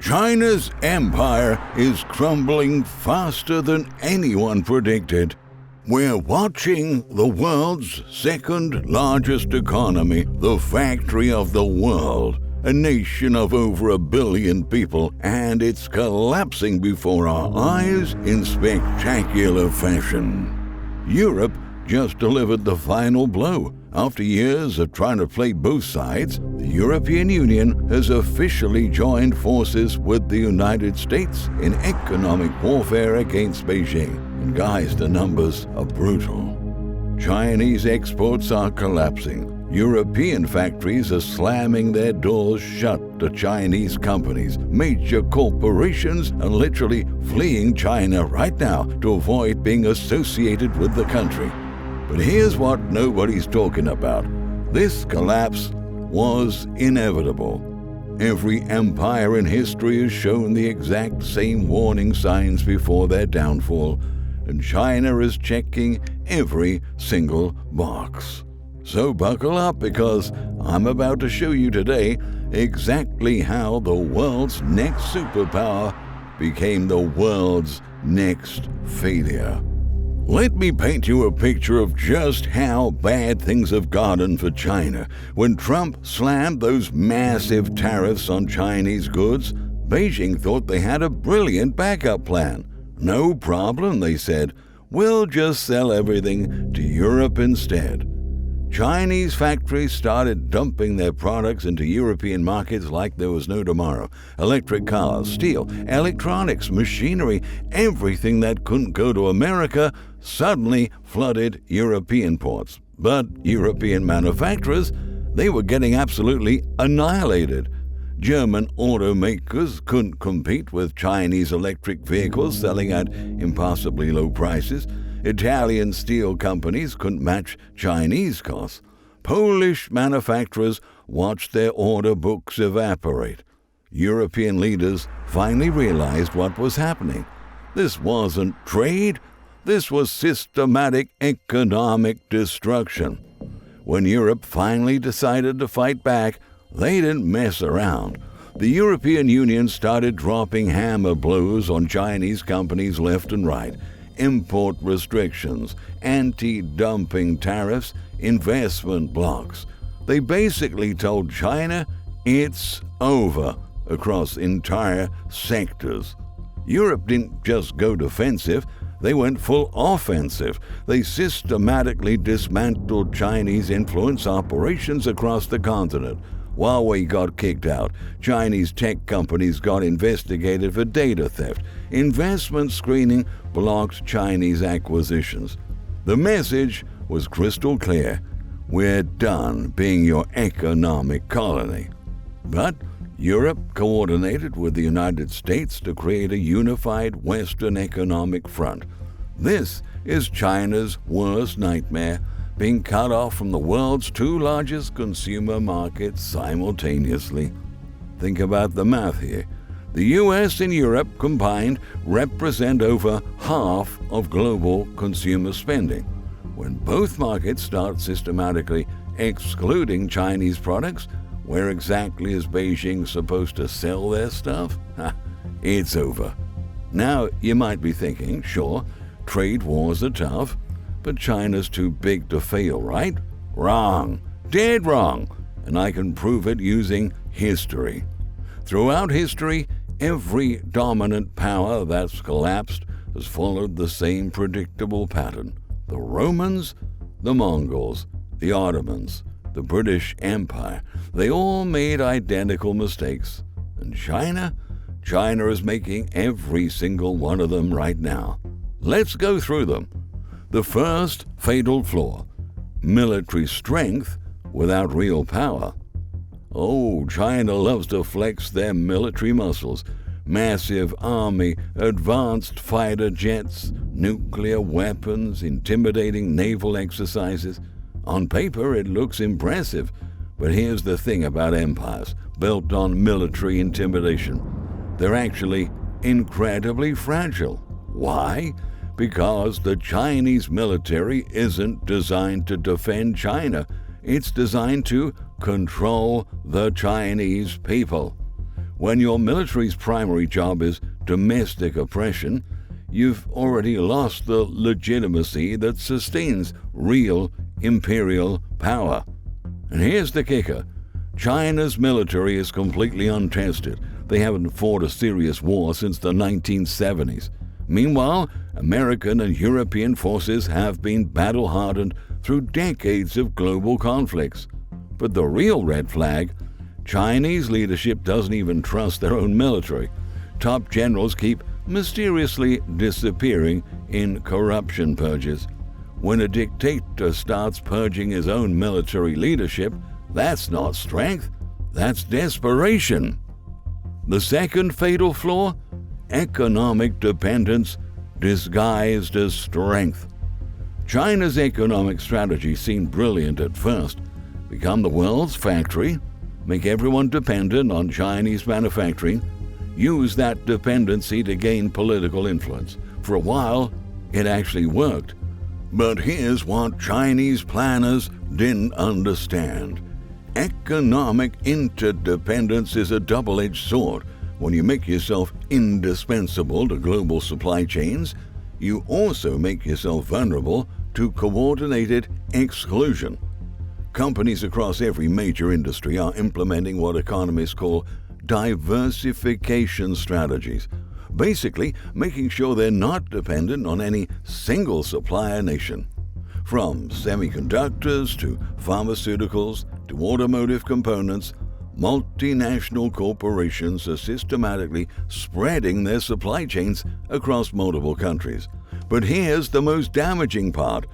China's empire is crumbling faster than anyone predicted. We're watching the world's second largest economy, the factory of the world, a nation of over 1 billion people, and it's collapsing before our eyes in spectacular fashion. Europe just delivered the final blow. After years of trying to play both sides, the European Union has officially joined forces with the United States in economic warfare against Beijing. And guys, the numbers are brutal. Chinese exports are collapsing. European factories are slamming their doors shut to Chinese companies. Major corporations are literally fleeing China right now to avoid being associated with the country. But here's what nobody's talking about. This collapse was inevitable. Every empire in history has shown the exact same warning signs before their downfall, and China is checking every single box. So buckle up, because I'm about to show you today exactly how the world's next superpower became the world's next failure. Let me paint you a picture of just how bad things have gotten for China. When Trump slammed those massive tariffs on Chinese goods, Beijing thought they had a brilliant backup plan. No problem, they said. We'll just sell everything to Europe instead. Chinese factories started dumping their products into European markets like there was no tomorrow. Electric cars, steel, electronics, machinery, everything that couldn't go to America suddenly flooded European ports. But European manufacturers, they were getting absolutely annihilated. German automakers couldn't compete with Chinese electric vehicles selling at impossibly low prices. Italian steel companies couldn't match Chinese costs. Polish manufacturers watched their order books evaporate. European leaders finally realized what was happening. This wasn't trade. This was systematic economic destruction. When Europe finally decided to fight back, they didn't mess around. The European Union started dropping hammer blows on Chinese companies left and right. Import restrictions, anti-dumping tariffs, investment blocks. They basically told China it's over across entire sectors. Europe didn't just go defensive, they went full offensive. They systematically dismantled Chinese influence operations across the continent. Huawei got kicked out. Chinese tech companies got investigated for data theft. Investment screening blocked Chinese acquisitions. The message was crystal clear. We're done being your economic colony. But Europe coordinated with the United States to create a unified Western economic front. This is China's worst nightmare, being cut off from the world's two largest consumer markets simultaneously. Think about the math here. The US and Europe combined represent over half of global consumer spending. When both markets start systematically excluding Chinese products, where exactly is Beijing supposed to sell their stuff? It's over. Now, you might be thinking, sure, trade wars are tough, but China's too big to fail, right? Wrong. Dead wrong. And I can prove it using history. Throughout history, every dominant power that's collapsed has followed the same predictable pattern. The Romans, the Mongols, the Ottomans, the British Empire, they all made identical mistakes. And China is making every single one of them right now. Let's go through them. The first fatal flaw: military strength without real power. Oh, China loves to flex their military muscles. Massive army, advanced fighter jets, nuclear weapons, intimidating naval exercises. On paper, it looks impressive, but here's the thing about empires built on military intimidation. They're actually incredibly fragile. Why? Because the Chinese military isn't designed to defend China. It's designed to control the Chinese people. When your military's primary job is domestic oppression, you've already lost the legitimacy that sustains real imperial power. And here's the kicker. China's military is completely untested. They haven't fought a serious war since the 1970s. Meanwhile, American and European forces have been battle-hardened through decades of global conflicts. But the real red flag, Chinese leadership doesn't even trust their own military. Top generals keep mysteriously disappearing in corruption purges. When a dictator starts purging his own military leadership, that's not strength, that's desperation. The second fatal flaw? Economic dependence disguised as strength. China's economic strategy seemed brilliant at first. Become the world's factory, make everyone dependent on Chinese manufacturing, use that dependency to gain political influence. For a while, it actually worked. But here's what Chinese planners didn't understand. Economic interdependence is a double-edged sword. When you make yourself indispensable to global supply chains, you also make yourself vulnerable to coordinated exclusion. Companies across every major industry are implementing what economists call diversification strategies, basically making sure they're not dependent on any single supplier nation. From semiconductors to pharmaceuticals to automotive components, multinational corporations are systematically spreading their supply chains across multiple countries. But here's the most damaging part.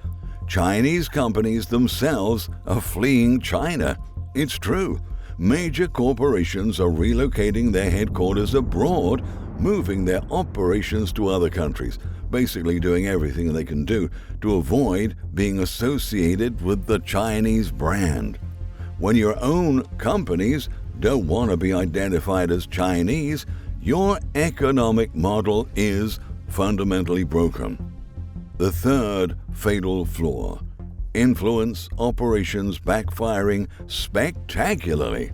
Chinese companies themselves are fleeing China. It's true. Major corporations are relocating their headquarters abroad, moving their operations to other countries, basically doing everything they can do to avoid being associated with the Chinese brand. When your own companies don't want to be identified as Chinese, your economic model is fundamentally broken. The third fatal flaw: influence operations backfiring spectacularly.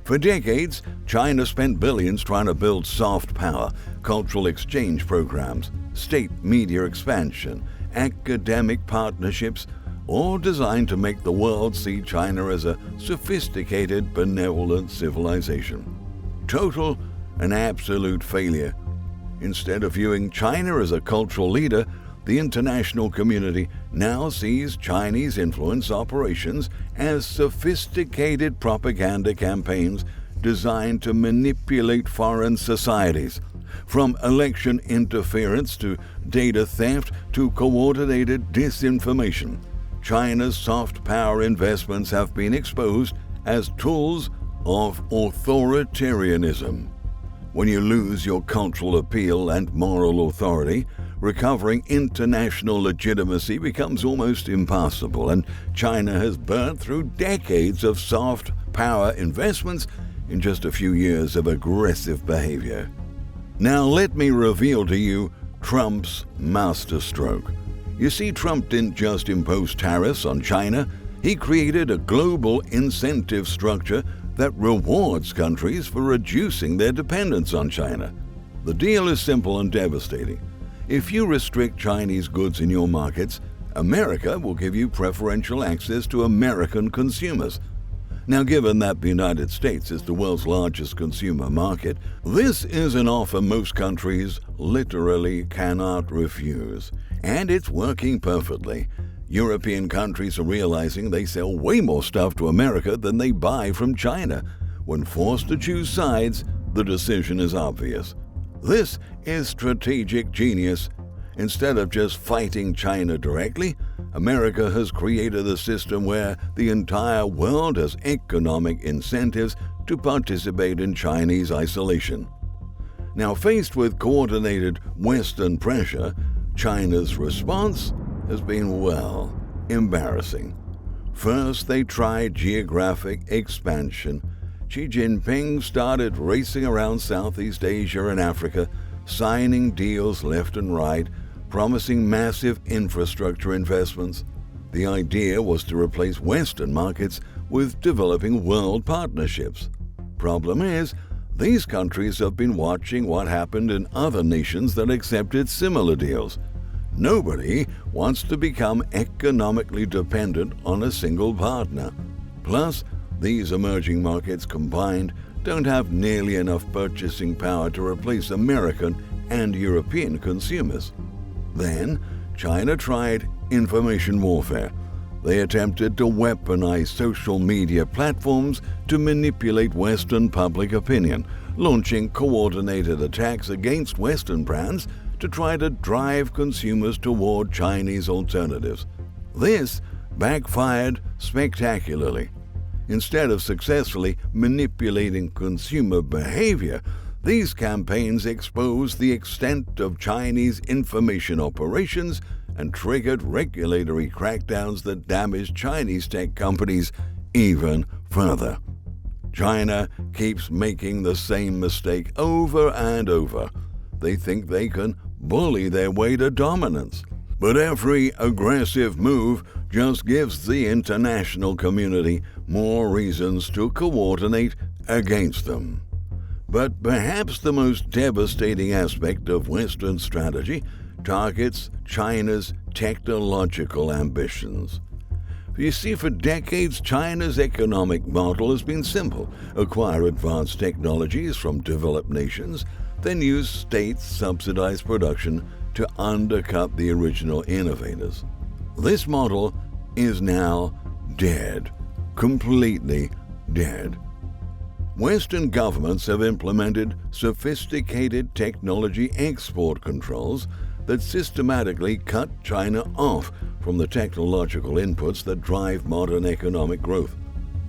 For decades, China spent billions trying to build soft power, cultural exchange programs, state media expansion, academic partnerships, all designed to make the world see China as a sophisticated, benevolent civilization. Total and absolute failure. Instead of viewing China as a cultural leader, the international community now sees Chinese influence operations as sophisticated propaganda campaigns designed to manipulate foreign societies. From election interference to data theft to coordinated disinformation, China's soft power investments have been exposed as tools of authoritarianism. When you lose your cultural appeal and moral authority, recovering international legitimacy becomes almost impossible, and China has burnt through decades of soft power investments in just a few years of aggressive behavior. Now let me reveal to you Trump's masterstroke. You see, Trump didn't just impose tariffs on China, he created a global incentive structure that rewards countries for reducing their dependence on China. The deal is simple and devastating. If you restrict Chinese goods in your markets, America will give you preferential access to American consumers. Now, given that the United States is the world's largest consumer market, this is an offer most countries literally cannot refuse. And it's working perfectly. European countries are realizing they sell way more stuff to America than they buy from China. When forced to choose sides, the decision is obvious. This is strategic genius. Instead of just fighting China directly, America has created a system where the entire world has economic incentives to participate in Chinese isolation. Now, faced with coordinated Western pressure, China's response has been, well, embarrassing. First, they tried geographic expansion. Xi Jinping started racing around Southeast Asia and Africa, signing deals left and right, promising massive infrastructure investments. The idea was to replace Western markets with developing world partnerships. Problem is, These countries have been watching what happened in other nations that accepted similar deals. Nobody wants to become economically dependent on a single partner. Plus, these emerging markets combined don't have nearly enough purchasing power to replace American and European consumers. Then, China tried information warfare. They attempted to weaponize social media platforms to manipulate Western public opinion, launching coordinated attacks against Western brands to try to drive consumers toward Chinese alternatives. This backfired spectacularly. Instead of successfully manipulating consumer behavior, these campaigns exposed the extent of Chinese information operations and triggered regulatory crackdowns that damaged Chinese tech companies even further. China keeps making the same mistake over and over. They think they can bully their way to dominance. But every aggressive move just gives the international community more reasons to coordinate against them. But perhaps the most devastating aspect of Western strategy targets China's technological ambitions. You see, for decades, China's economic model has been simple: acquire advanced technologies from developed nations, then use state-subsidized production to undercut the original innovators. This model is now dead, completely dead. Western governments have implemented sophisticated technology export controls that systematically cut China off from the technological inputs that drive modern economic growth.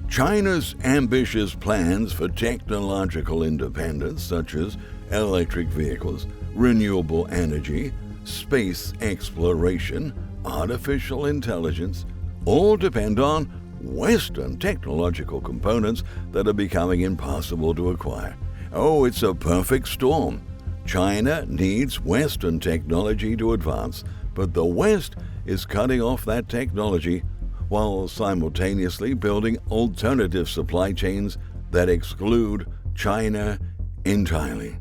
China's ambitious plans for technological independence, such as electric vehicles, renewable energy, space exploration, artificial intelligence, all depend on Western technological components that are becoming impossible to acquire. Oh, it's a perfect storm. China needs Western technology to advance, but the West is cutting off that technology while simultaneously building alternative supply chains that exclude China entirely.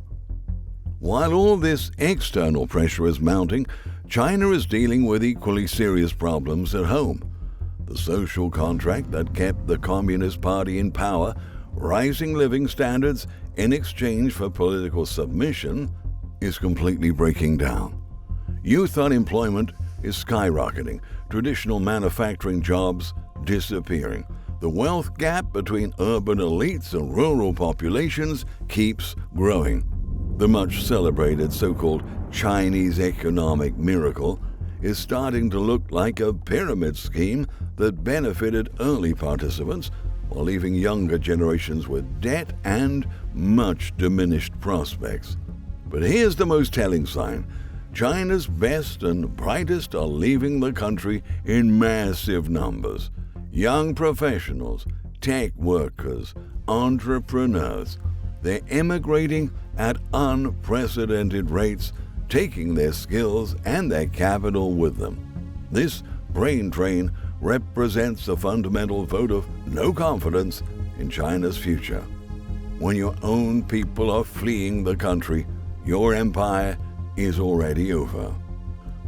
While all this external pressure is mounting, China is dealing with equally serious problems at home. The social contract that kept the Communist Party in power, rising living standards in exchange for political submission, is completely breaking down. Youth unemployment is skyrocketing, traditional manufacturing jobs disappearing. The wealth gap between urban elites and rural populations keeps growing. The much celebrated so-called Chinese economic miracle is starting to look like a pyramid scheme that benefited early participants while leaving younger generations with debt and much diminished prospects. But here's the most telling sign. China's best and brightest are leaving the country in massive numbers. Young professionals, tech workers, entrepreneurs, they're immigrating at unprecedented rates, taking their skills and their capital with them. This brain drain represents a fundamental vote of no confidence in China's future. When your own people are fleeing the country, your empire is already over.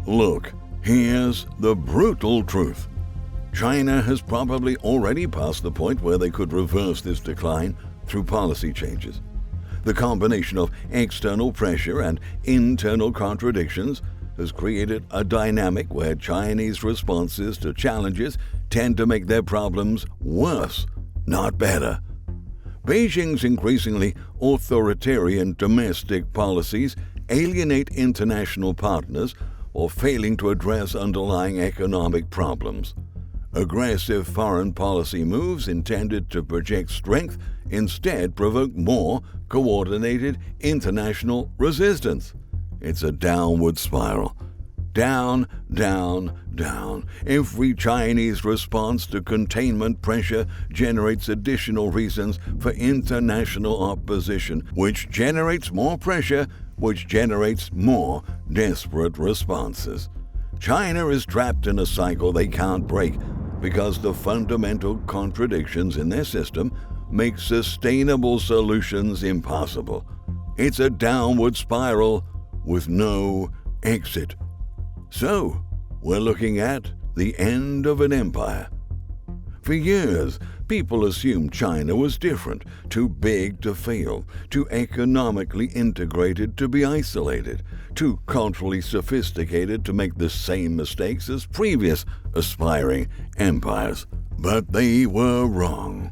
Look, here's the brutal truth. China has probably already passed the point where they could reverse this decline through policy changes. The combination of external pressure and internal contradictions has created a dynamic where Chinese responses to challenges tend to make their problems worse, not better. Beijing's increasingly authoritarian domestic policies alienate international partners while failing to address underlying economic problems. Aggressive foreign policy moves intended to project strength instead provoke more coordinated international resistance. It's a downward spiral. Down, down, down. Every Chinese response to containment pressure generates additional reasons for international opposition, which generates more pressure, which generates more desperate responses. China is trapped in a cycle they can't break because the fundamental contradictions in their system makes sustainable solutions impossible. It's a downward spiral with no exit. So, we're looking at the end of an empire. For years, people assumed China was different, too big to fail, too economically integrated to be isolated, too culturally sophisticated to make the same mistakes as previous aspiring empires. But they were wrong.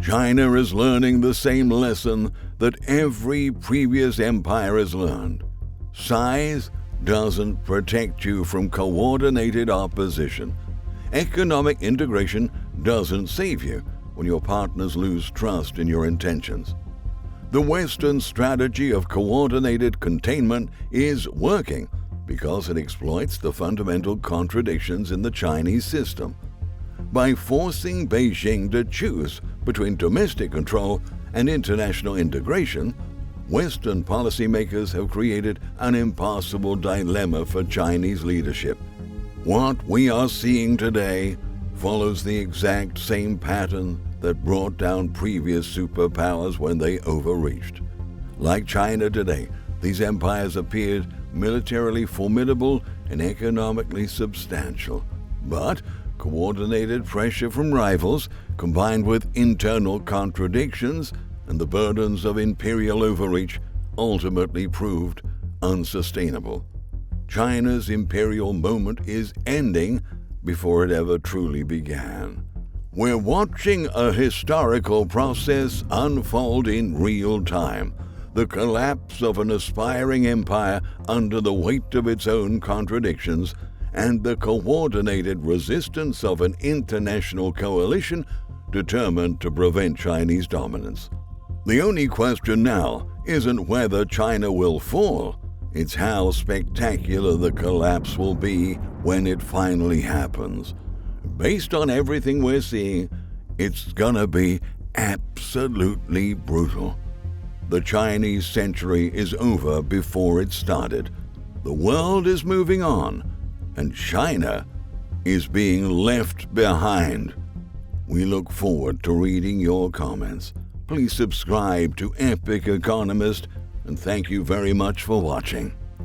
China is learning the same lesson that every previous empire has learned. Size doesn't protect you from coordinated opposition. Economic integration doesn't save you when your partners lose trust in your intentions. The Western strategy of coordinated containment is working because it exploits the fundamental contradictions in the Chinese system. By forcing Beijing to choose between domestic control and international integration, Western policymakers have created an impossible dilemma for Chinese leadership. What we are seeing today follows the exact same pattern that brought down previous superpowers when they overreached. Like China today, these empires appeared militarily formidable and economically substantial. But coordinated pressure from rivals, combined with internal contradictions and the burdens of imperial overreach, ultimately proved unsustainable. China's imperial moment is ending before it ever truly began. We're watching a historical process unfold in real time, the collapse of an aspiring empire under the weight of its own contradictions, and the coordinated resistance of an international coalition determined to prevent Chinese dominance. The only question now isn't whether China will fall, it's how spectacular the collapse will be when it finally happens. Based on everything we're seeing, it's gonna be absolutely brutal. The Chinese century is over before it started. The world is moving on, and China is being left behind. We look forward to reading your comments. Please subscribe to Epic Economist, and thank you very much for watching.